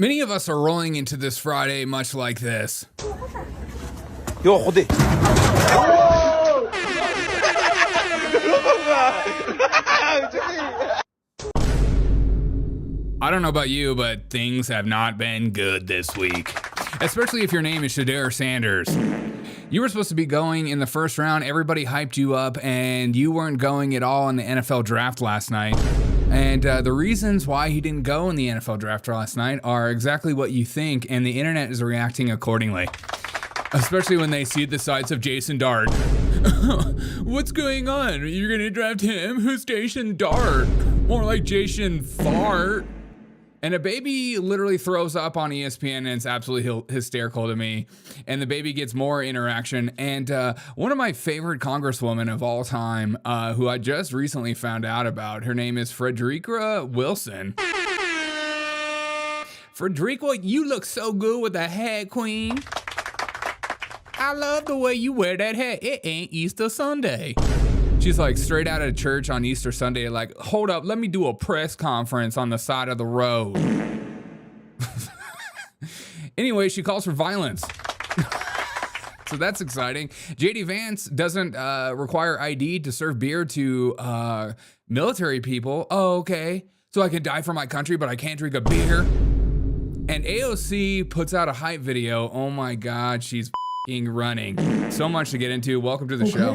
Many of us are rolling into this Friday much like this. Yo, joder. I don't know about you, but things have not been good this week. Especially if your name is Shedeur Sanders. You were supposed to be going in the first round. Everybody hyped you up, and you weren't going at all in the NFL draft last night. And the reasons why he didn't go in the NFL draft last night are exactly what you think, and the internet is reacting accordingly. Especially when they see the sides of Jason Dart. What's going on? You're going to draft him? Who's Jason Dart? More like Jason Fart. And a baby literally throws up on ESPN, and it's absolutely hysterical to me. And the baby gets more interaction. And one of my favorite congresswomen of all time, who I just recently found out about, her name is Frederica Wilson. Frederica, you look so good with that hat, queen. I love the way you wear that hat. It ain't Easter Sunday. She's like straight out of church on Easter Sunday, like, hold up, let me do a press conference on the side of the road. Anyway, she calls for violence. So that's exciting. JD Vance doesn't require ID to serve beer to military people. Oh, okay. So I can die for my country, but I can't drink a beer. And AOC puts out a hype video. Oh my God, she's running. So much to get into. Welcome to the show.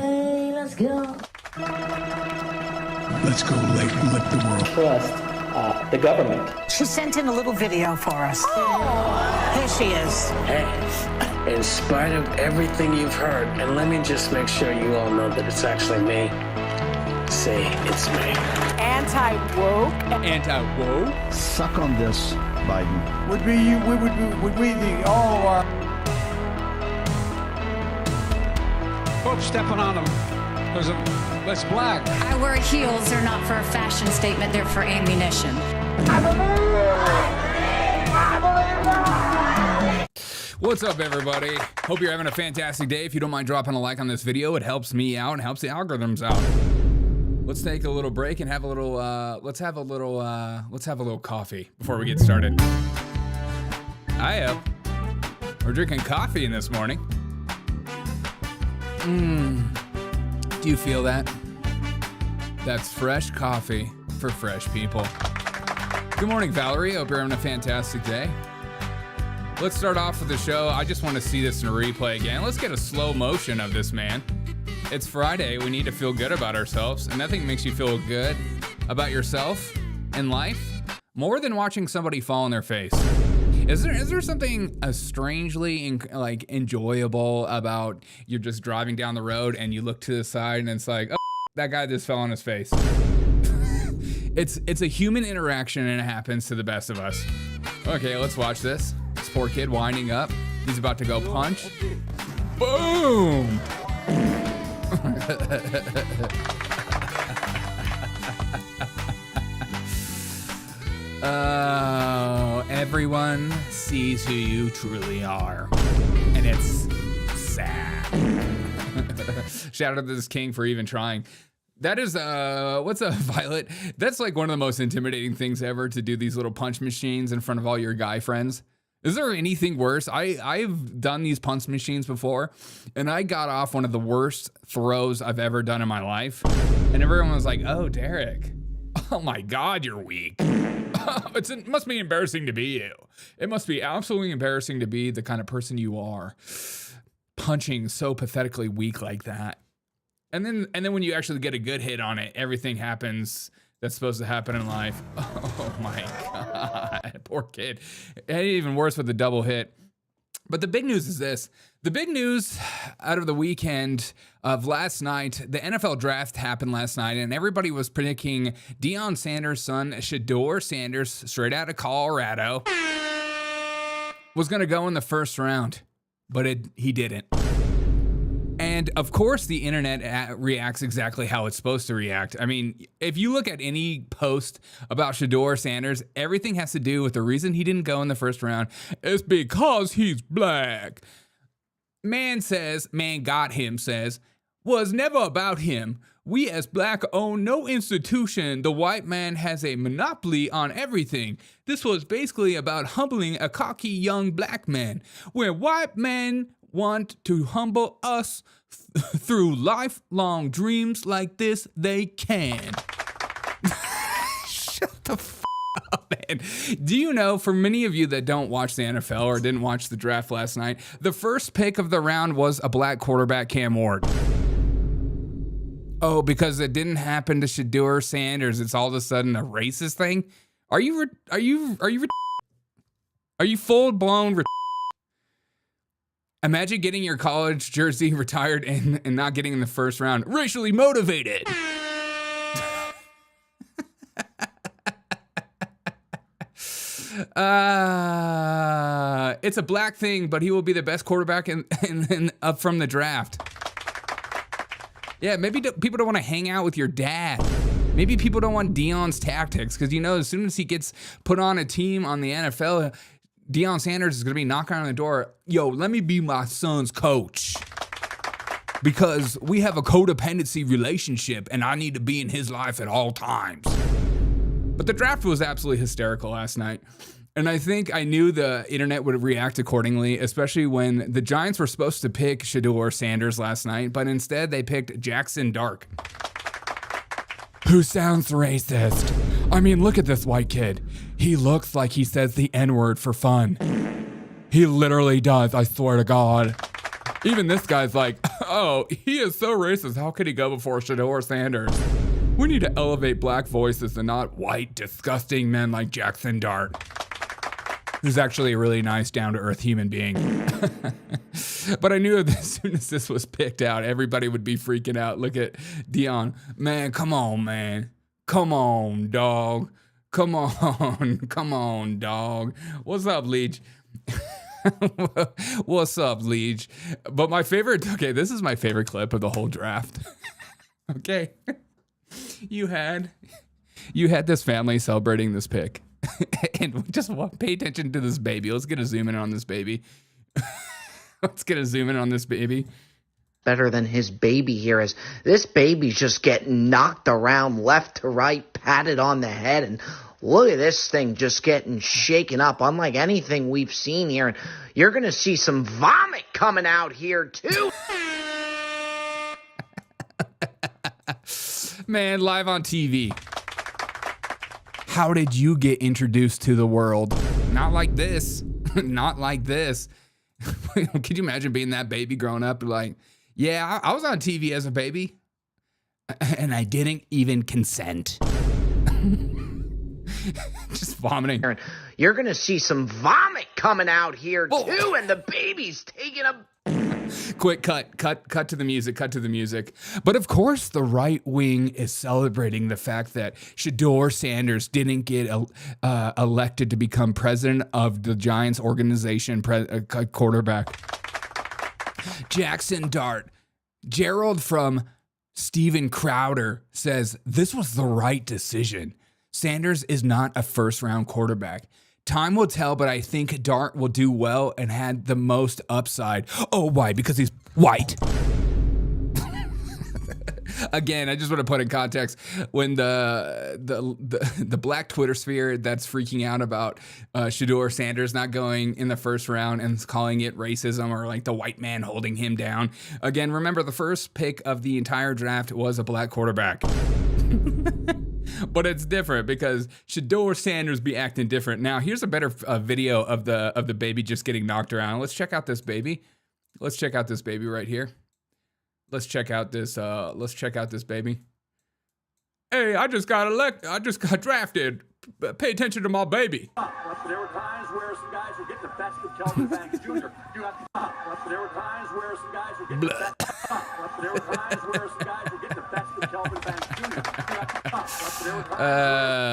Let's go. Let's go let the world Trust the government. She sent in a little video for us. Oh. Here she is. Hey, in spite of everything you've heard, and let me just make sure you all know that it's actually me. Say it's me. Anti-woke. Anti-woke? suck on this, Biden. Would we the all Folks stepping on them. That's black. I wear heels. They're not for a fashion statement. They're for ammunition. What's up, everybody? Hope you're having a fantastic day. If you don't mind dropping a like on this video, it helps me out and helps the algorithms out. Let's take a little break and have a little. Let's have a little coffee before we get started. Hiya. We're drinking coffee in this morning. Do you feel that? That's fresh coffee for fresh people. Good morning, Valerie. Hope you're having a fantastic day. Let's start off with the show. I just want to see this in a replay again. Let's get a slow motion of this, man. It's Friday. We need to feel good about ourselves, and nothing makes you feel good about yourself in life more than watching somebody fall on their face. Is there something strangely enjoyable about you're just driving down the road and you look to the side and it's like, oh, that guy just fell on his face. It's a human interaction, and it happens to the best of us. Okay, let's watch this. This poor kid winding up. He's about to go punch. Boom! Oh, everyone sees who you truly are, and it's sad. Shout out to this king for even trying. That is, what's up, Violet? That's like one of the most intimidating things ever, to do these little punch machines in front of all your guy friends. Is there anything worse? I've done these punch machines before, and I got off one of the worst throws I've ever done in my life. And everyone was like, oh, Derek, oh my God, you're weak. It must be embarrassing to be you. It must be absolutely embarrassing to be the kind of person you are, punching so pathetically weak like that. And then when you actually get a good hit on it, everything happens that's supposed to happen in life. Oh my God, poor kid. And even worse with the double hit. But the big news is this. The big news out of the weekend of last night, the NFL draft happened last night, and everybody was predicting Deion Sanders' son, Shedeur Sanders, straight out of Colorado, was going to go in the first round, but he didn't. And of course, the internet reacts exactly how it's supposed to react. I mean, if you look at any post about Shedeur Sanders, everything has to do with the reason he didn't go in the first round is because he's black. Man got him says, was never about him. We as black own no institution. The white man has a monopoly on everything. This was basically about humbling a cocky young black man, where white men want to humble us through lifelong dreams like this. They can. Shut the up, man. Do you know, for many of you that don't watch the NFL or didn't watch the draft last night, the first pick of the round was a black quarterback, Cam Ward. Oh, because it didn't happen to Shedeur Sanders, it's all of a sudden a racist thing? Are you full blown? Imagine getting your college jersey retired and not getting in the first round. Racially motivated. It's a black thing, but he will be the best quarterback up from the draft. Yeah, maybe people don't want to hang out with your dad. Maybe people don't want Deion's tactics, because, you know, as soon as he gets put on a team on the NFL, Deion Sanders is going to be knocking on the door. Yo, let me be my son's coach, because we have a codependency relationship and I need to be in his life at all times. But the draft was absolutely hysterical last night. And I think I knew the internet would react accordingly, especially when the Giants were supposed to pick Shedeur Sanders last night, but instead they picked Jackson Dart, who sounds racist. I mean, look at this white kid. He looks like he says the N-word for fun. He literally does, I swear to God. Even this guy's like, oh, he is so racist. How could he go before Shedeur Sanders? We need to elevate black voices and not white, disgusting men like Jackson Dart, who's actually a really nice, down-to-earth human being. But I knew as soon as this was picked out, everybody would be freaking out. Look at Deion. Man, come on, man. Come on, dog. Come on, dog. What's up, Leach? What's up, Leach? But my favorite, okay, this is my favorite clip of the whole draft. Okay. You had this family celebrating this pick. And just pay attention to this baby. Let's get a zoom in on this baby. Better than his baby here, as this baby's just getting knocked around left to right, patted on the head, and look at this thing just getting shaken up, unlike anything we've seen here. And you're going to see some vomit coming out here, too. Man, live on TV. How did you get introduced to the world? Not like this. Not like this. Could you imagine being that baby growing up? Like, yeah, I was on TV as a baby, and I didn't even consent. Just vomiting. You're going to see some vomit coming out here, too, and the baby's taking a... Quick cut to the music. But of course, the right wing is celebrating the fact that Shedeur Sanders didn't get elected to become president of the Giants organization, quarterback. Jackson Dart. Gerald from Steven Crowder says, this was the right decision. Sanders is not a first-round quarterback. Time will tell, but I think Dart will do well and had the most upside. Oh, why? Because he's white. Again, I just want to put in context, when the black Twitter sphere that's freaking out about Shedeur Sanders not going in the first round and calling it racism or like the white man holding him down. Again, remember, the first pick of the entire draft was a black quarterback. But it's different because Shedeur Sanders be acting different. Now, here's a better video of the baby just getting knocked around. Let's check out this baby. Let's check out this baby right here. Let's check out this baby. Hey, I just got drafted. Pay attention to my baby. There were times where some guys were getting the best of Kelvin Banks Jr. There were times where some guys were getting the best. There were times where some guys were getting the best of Kelvin Banks Jr.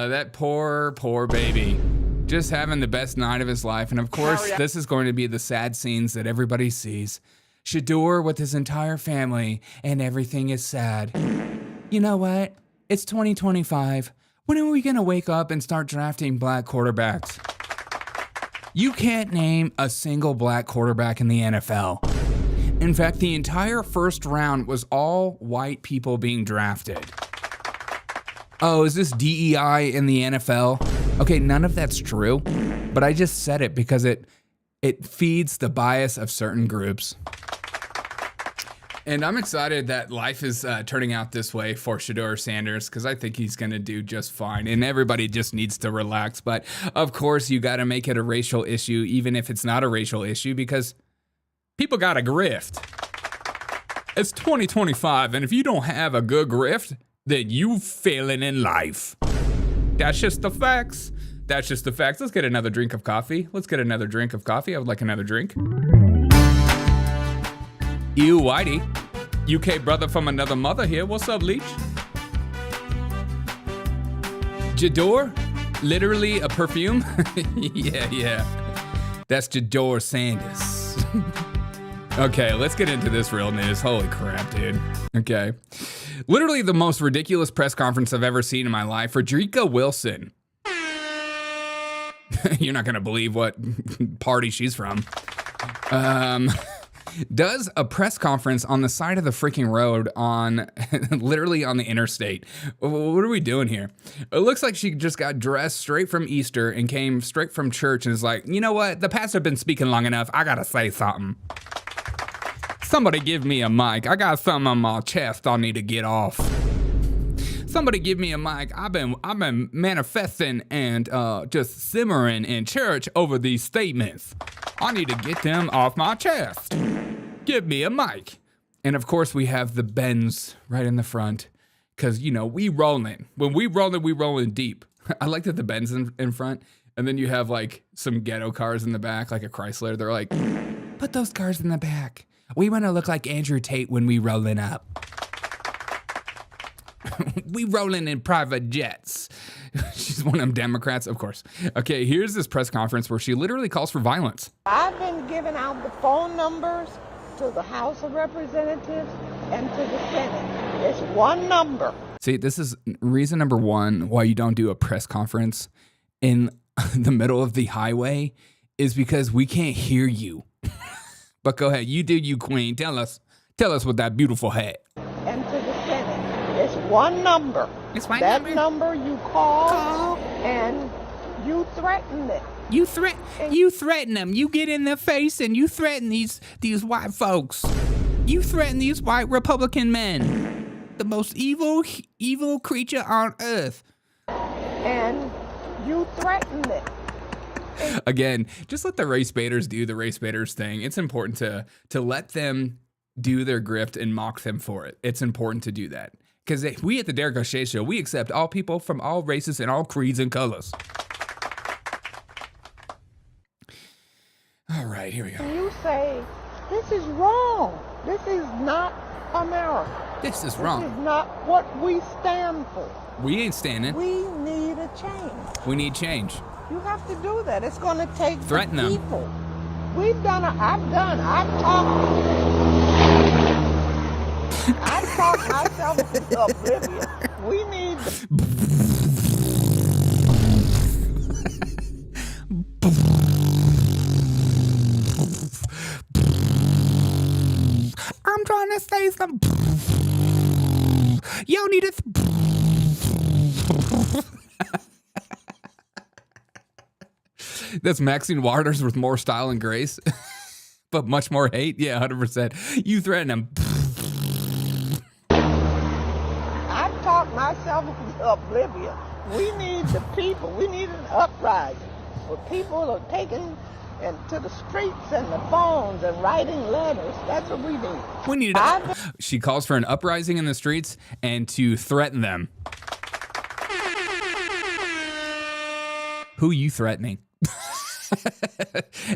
That poor baby, just having the best night of his life. And of course, this is going to be the sad scenes that everybody sees. Shedeur with his entire family, and everything is sad. You know what? It's 2025. When are we going to wake up and start drafting black quarterbacks? You can't name a single black quarterback in the NFL. In fact, the entire first round was all white people being drafted. Oh, is this DEI in the NFL? Okay, none of that's true, but I just said it because it feeds the bias of certain groups. And I'm excited that life is turning out this way for Shedeur Sanders, because I think he's going to do just fine. And everybody just needs to relax. But of course, you got to make it a racial issue, even if it's not a racial issue, because people got a grift. It's 2025, and if you don't have a good grift, then you failing in life. That's just the facts. That's just the facts. Let's get another drink of coffee. Let's get another drink of coffee. I would like another drink. Ew, Whitey. UK brother from another mother here. What's up, Leech? Shedeur? Literally a perfume? Yeah. That's Shedeur Sanders. Okay, let's get into this real news. Holy crap, dude. Okay. Literally the most ridiculous press conference I've ever seen in my life. Frederica Wilson. You're not going to believe what party she's from. Does a press conference on the side of the freaking road on literally on the interstate. What are we doing here? It looks like she just got dressed straight from Easter and came straight from church and is like, you know what? The pastor been speaking long enough. I got to say something. Somebody give me a mic. I got something on my chest I need to get off. Somebody give me a mic. I've been manifesting and just simmering in church over these statements. I need to get them off my chest. Give me a mic. And of course we have the Benz right in the front, because you know we rolling. When we rolling deep. I like that the Benz in front, and then you have like some ghetto cars in the back, like a Chrysler. They're like, put those cars in the back. We want to look like Andrew Tate when we rolling up. We rolling in private jets. She's one of them Democrats, of course. Okay, here's this press conference where she literally calls for violence. I've been giving out the phone numbers to the House of Representatives and to the Senate. It's one number. See, this is reason number one why you don't do a press conference in the middle of the highway is because we can't hear you. But go ahead, you do you, queen. Tell us with that beautiful hat. And to the Senate, it's one number. It's one that number. You call and you threaten it. You threaten them. You get in their face and you threaten these white folks. You threaten these white Republican men, the most evil creature on earth. And you threaten it. Again, just let the race baiters do the race baiters thing. It's important to let them do their grift and mock them for it. It's important to do that. Because we at the Derek O'Shea Show, we accept all people from all races and all creeds and colors. All right, here we go. You say, this is wrong. This is not America. This is wrong. This is not what we stand for. We ain't standing. We need a change. We need change. You have to do that. It's going to take Threaten the them. people. I've talked myself into oblivion. We need I'm trying to say something. Y'all need to. That's Maxine Waters with more style and grace, but much more hate. Yeah, 100%. You threaten him. I've talked myself into oblivion. We need the people. We need an uprising where people are taking to the streets and the phones and writing letters. That's what we need. We need She calls for an uprising in the streets and to threaten them. Who are you threatening?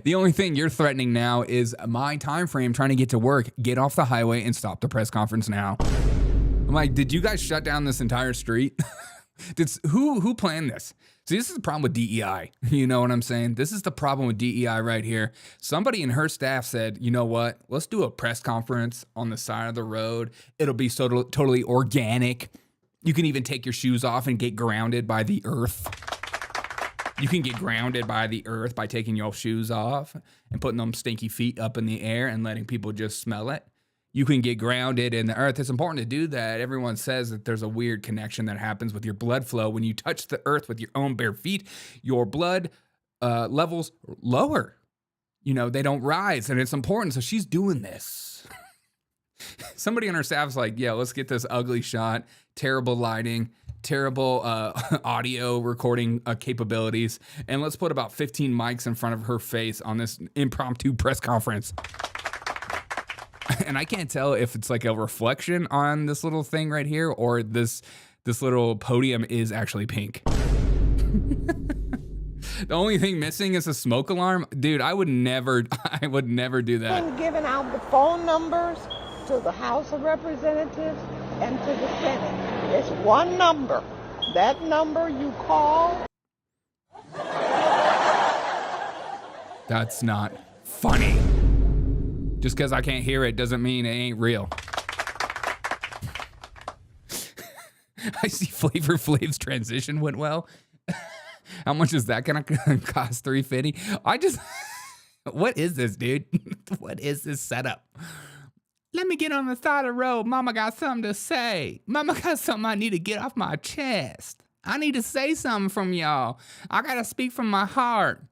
The only thing you're threatening now is my time frame trying to get to work. Get off the highway and stop the press conference now. I'm like, did you guys shut down this entire street? Who planned this? See, this is the problem with DEI. You know what I'm saying? This is the problem with DEI right here. Somebody in her staff said, you know what? Let's do a press conference on the side of the road. It'll be totally organic. You can even take your shoes off and get grounded by the earth. You can get grounded by the earth by taking your shoes off and putting them stinky feet up in the air and letting people just smell it. You can get grounded in the earth. It's important to do that. Everyone says that there's a weird connection that happens with your blood flow. When you touch the earth with your own bare feet, your blood levels lower. You know, they don't rise, and it's important. So she's doing this. Somebody on her staff's like, yeah, let's get this ugly shot, terrible lighting, terrible audio recording capabilities, and let's put about 15 mics in front of her face on this impromptu press conference. And I can't tell if it's like a reflection on this little thing right here or this little podium is actually pink. The only thing missing is a smoke alarm. Dude, I would never do that. I'm giving out the phone numbers to the House of Representatives and to the Senate. It's one number. That number you call. That's not funny. Just because I can't hear it doesn't mean it ain't real. I see Flavor Flav's transition went well. How much is that gonna cost? $350. What is this, dude? What is this setup? Let me get on the side of the road. Mama got something to say. Mama got something I need to get off my chest. I need to say something from y'all. I gotta speak from my heart.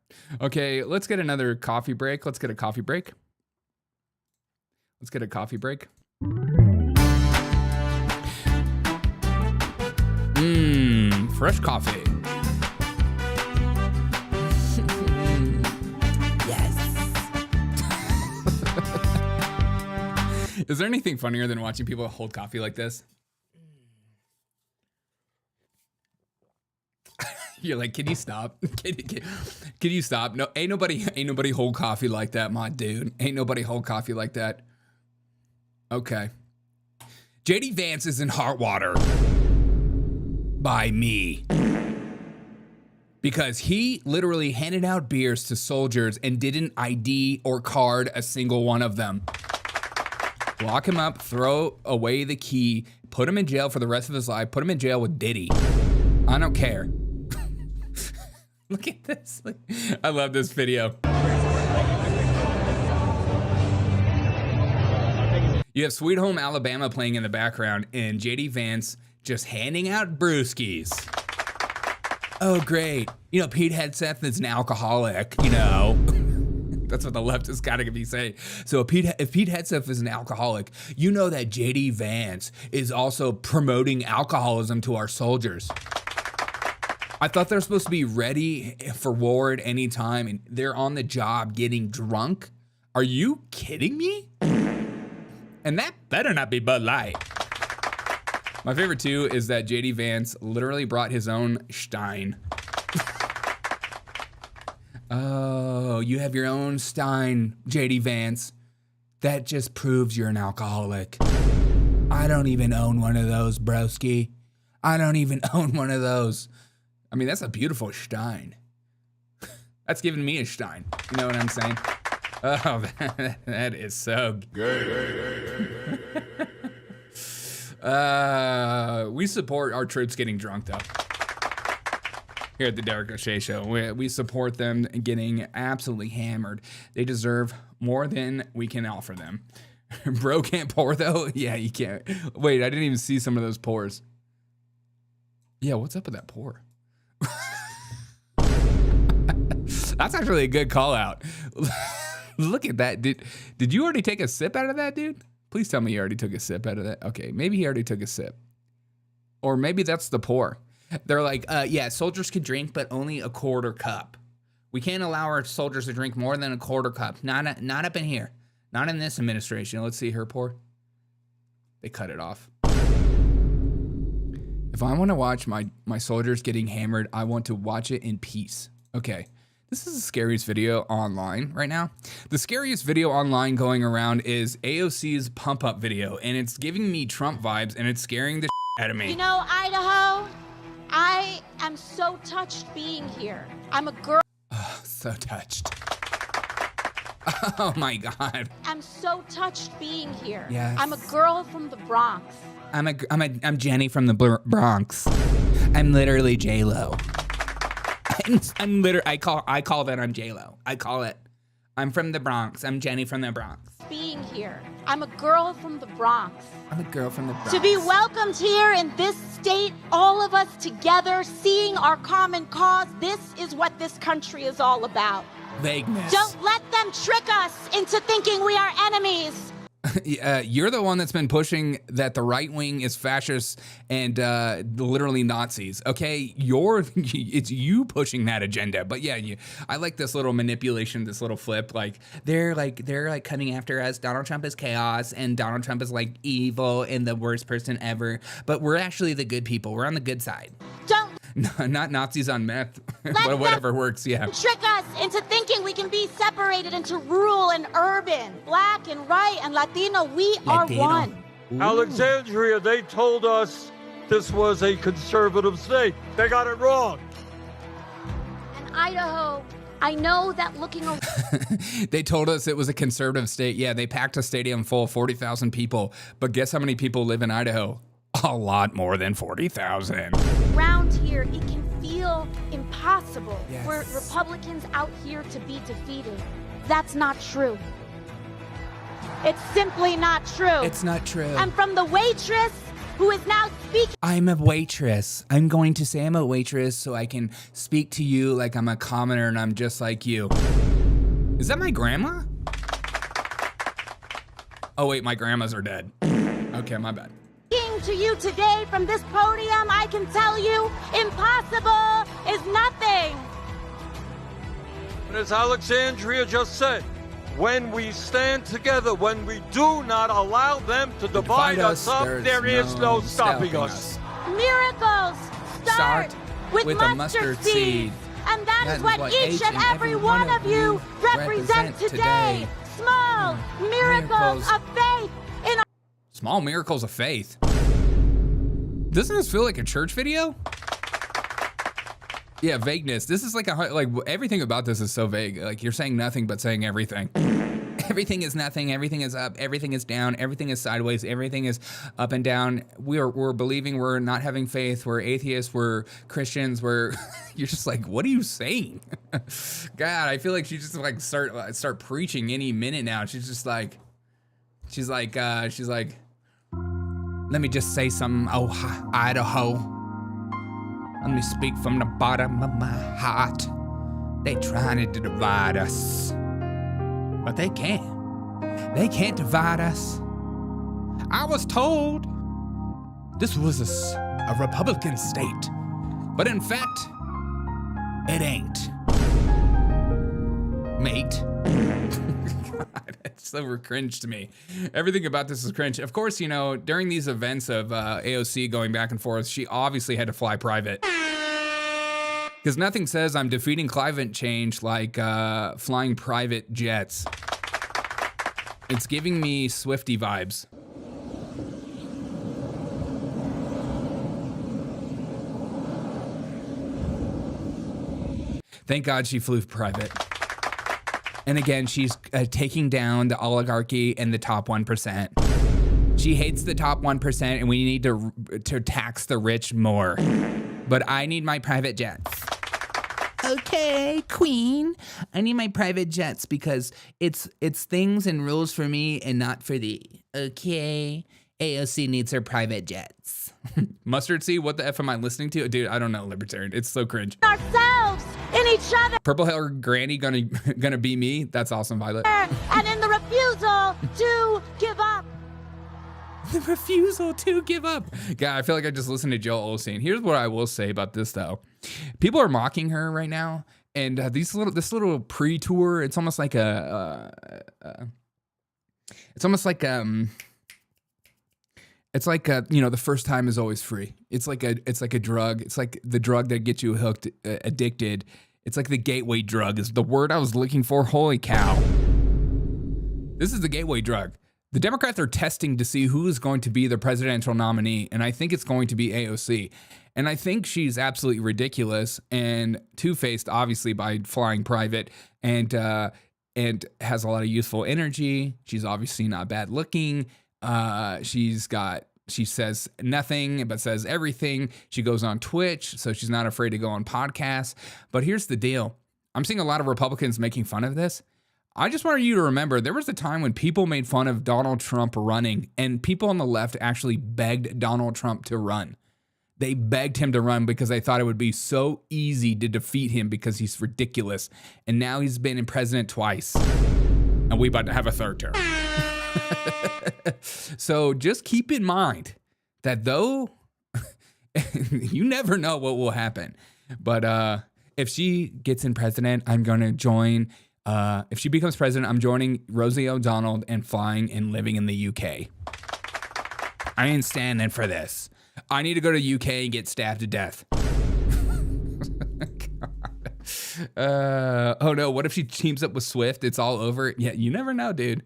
Okay, let's get another coffee break. Let's get a coffee break. Let's get a coffee break. Fresh coffee. Is there anything funnier than watching people hold coffee like this? You're like, can you stop? Can you stop? No, ain't nobody hold coffee like that, my dude. Ain't nobody hold coffee like that. Okay. JD Vance is in hot water by me. Because he literally handed out beers to soldiers and didn't ID or card a single one of them. Lock him up, throw away the key, put him in jail for the rest of his life, put him in jail with Diddy. I don't care. Look at this. I love this video. You have Sweet Home Alabama playing in the background and JD Vance just handing out brewskis. Oh, great. You know, Pete Hegseth is an alcoholic, you know. That's what the left has got to be saying. So if Pete Hegseth is an alcoholic, you know that JD Vance is also promoting alcoholism to our soldiers. I thought they're supposed to be ready for war at any time, and they're on the job getting drunk. Are you kidding me? And that better not be Bud Light. My favorite too is that JD Vance literally brought his own Stein. Oh, you have your own Stein, JD Vance. That just proves you're an alcoholic. I don't even own one of those, broski. I don't even own one of those. I mean, that's a beautiful Stein. That's giving me a Stein. You know what I'm saying? Oh, that is so good. We support our troops getting drunk, though. Here at the Derek O'Shea Show, we support them getting absolutely hammered. They deserve more than we can offer them. Bro can't pour, though? Yeah, you can't. Wait, I didn't even see some of those pours. Yeah, what's up with that pour? That's actually a good call out. Look at that. Did you already take a sip out of that, dude? Please tell me you already took a sip out of that. Okay, maybe he already took a sip. Or maybe that's the pour. They're like, yeah, soldiers can drink, but only a quarter cup. We can't allow our soldiers to drink more than a quarter cup. Not up in here. Not in this administration. Let's see her pour. They cut it off. If I want to watch my soldiers getting hammered, I want to watch it in peace. Okay. This is the scariest video online right now. The scariest video online going around is AOC's pump up video, and it's giving me Trump vibes, and it's scaring the out of me. You know, Idaho, I am so touched being here. I'm a girl. Oh, so touched. Oh my God. I'm so touched being here. Yes. I'm a girl from the Bronx. I'm Jenny from the Bronx. I'm literally J-Lo. I'm literally, I call that I'm J-Lo. I call it, I'm from the Bronx. I'm Jenny from the Bronx. Being here. I'm a girl from the Bronx. I'm a girl from the Bronx. To be welcomed here in this state, all of us together, seeing our common cause, this is what this country is all about. Vagueness. Don't let them trick us into thinking we are enemies. You're the one that's been pushing that the right wing is fascist and literally Nazis. Okay, it's you pushing that agenda. But yeah, I like this little manipulation, this little flip. Like they're coming after us. Donald Trump is chaos, and Donald Trump is like evil and the worst person ever. But we're actually the good people. We're on the good side. Don't. No, not Nazis on meth, but whatever works, yeah. Trick us into thinking we can be separated into rural and urban, black and white and Latino. We are one. Ooh. Alexandria, they told us this was a conservative state. They got it wrong. And Idaho, I know that looking around. They told us it was a conservative state. Yeah, they packed a stadium full of 40,000 people. But guess how many people live in Idaho? A lot more than 40,000. Around here, it can feel impossible Yes. for Republicans out here to be defeated. That's not true. It's simply not true. It's not true. And from the waitress who is now speaking. I'm a waitress. I'm going to say I'm a waitress so I can speak to you like I'm a commoner and I'm just like you. Is that my grandma? Oh wait, my grandmas are dead. Okay, my bad. To you today from this podium, I can tell you, impossible is nothing. And as Alexandria just said, when we stand together, when we do not allow them to divide us up, there is no stopping us. Miracles start with a mustard seed. And that is what each and every one of you represent today. Small miracles of faith in our Small miracles of faith. Doesn't this feel like a church video? Yeah, vagueness. This is like everything about this is so vague. Like you're saying nothing but saying everything. Everything is nothing. Everything is up. Everything is down. Everything is sideways. Everything is up and down. We're believing. We're not having faith. We're atheists. We're Christians. We're. You're just like, what are you saying? God, I feel like she just like start preaching any minute now. She's like. Let me just say something, oh, Idaho. Let me speak from the bottom of my heart. They trying to divide us. But they can't. They can't divide us. I was told this was a Republican state. But in fact, it ain't. Mate. God, it's so cringe to me. Everything about this is cringe. Of course, you know, during these events of AOC going back and forth, she obviously had to fly private. Because nothing says I'm defeating climate change like flying private jets. It's giving me Swiftie vibes. Thank God she flew private. And again, she's taking down the oligarchy and the top 1%. She hates the top 1%, and we need to tax the rich more. But I need my private jets. Okay, queen. I need my private jets because it's things and rules for me and not for thee. Okay? AOC needs her private jets. Mustard seed? What the F am I listening to? Dude, I don't know, libertarian. It's so cringe. ourselves in each other. Purple hair granny gonna be me? That's awesome, Violet. And in the refusal to give up. The refusal to give up. God, I feel like I just listened to Joel Osteen. Here's what I will say about this, though. People are mocking her right now, and this little pre-tour. It's almost like you know, the first time is always free. It's like a drug. It's like the drug that gets you hooked, addicted. It's like the gateway drug is the word I was looking for. Holy cow. This is the gateway drug. The Democrats are testing to see who is going to be the presidential nominee, and I think it's going to be AOC. And I think she's absolutely ridiculous and two-faced, obviously, by flying private and has a lot of youthful energy. She's obviously not bad looking. She's got She says nothing, but says everything. She goes on Twitch, so she's not afraid to go on podcasts. But here's the deal. I'm seeing a lot of Republicans making fun of this. I just want you to remember there was a time when people made fun of Donald Trump running, and people on the left actually begged Donald Trump to run. They begged him to run because they thought it would be so easy to defeat him because he's ridiculous. And now he's been in president twice. And we about to have a third term. So just keep in mind that though you never know what will happen. But if she gets in president, I'm going to join. If she becomes president, I'm joining Rosie O'Donnell and flying and living in the UK. I ain't standing for this. I need to go to the UK and get stabbed to death. Oh no, what if she teams up with Swift? It's all over. Yeah, you never know, dude.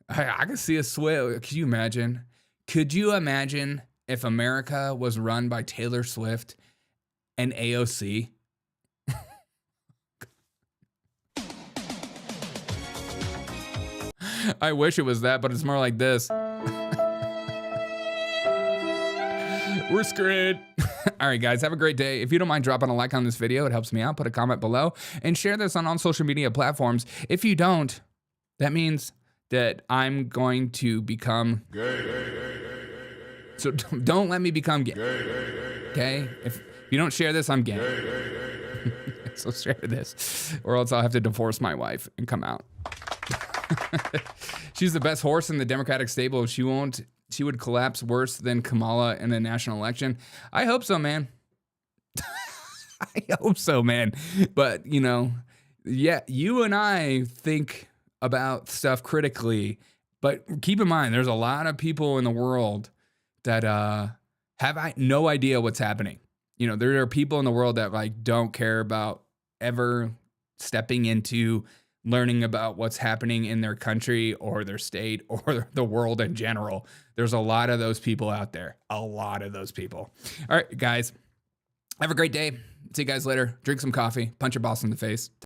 I can see a Swift. Could you imagine? Could you imagine if America was run by Taylor Swift and AOC? I wish it was that, but it's more like this. We're screwed. All right, guys, have a great day. If you don't mind dropping a like on this video, it helps me out. Put a comment below and share this on all social media platforms. If you don't, that means that I'm going to become gay. So don't let me become gay. Okay? If you don't share this, I'm gay. So share this, or else I'll have to divorce my wife and come out. She's the best horse in the Democratic stable. She would collapse worse than Kamala in a national election. I hope so, man. I hope so, man. But, you know, yeah, you and I think about stuff critically, but keep in mind, there's a lot of people in the world that have no idea what's happening. You know, there are people in the world that like don't care about ever stepping into learning about what's happening in their country or their state or the world in general. There's a lot of those people out there. A lot of those people. All right, guys. Have a great day. See you guys later. Drink some coffee. Punch your boss in the face.